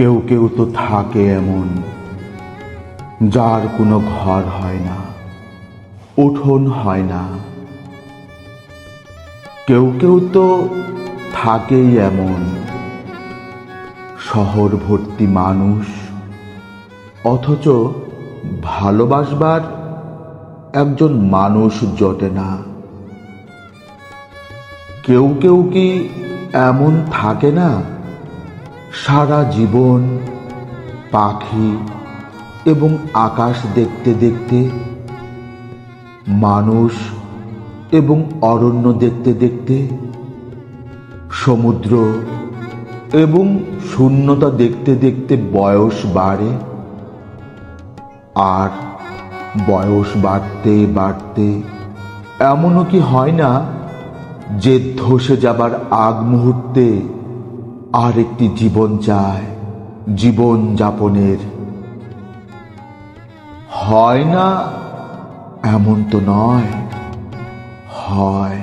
কেউ কেউ তো থাকে এমন, যার কোনো ঘর হয় না, উঠোন হয় না। কেউ কেউ তো থাকেই এমন, শহর ভর্তি মানুষ, অথচ ভালোবাসবার একজন মানুষ জোটে না। কেউ কেউ কি এমন থাকে না, সারা জীবন পাখি এবং আকাশ দেখতে দেখতে, মানুষ এবং অরণ্য দেখতে দেখতে, সমুদ্র এবং শূন্যতা দেখতে দেখতে বয়স বাড়ে, আর বয়স বাড়তে বাড়তে এমনও কি হয় না যে ধসে যাবার আগ মুহূর্তে আর একটি জীবন চায়, জীবন যাপনের? হয় না এমন তো নয়, হয়।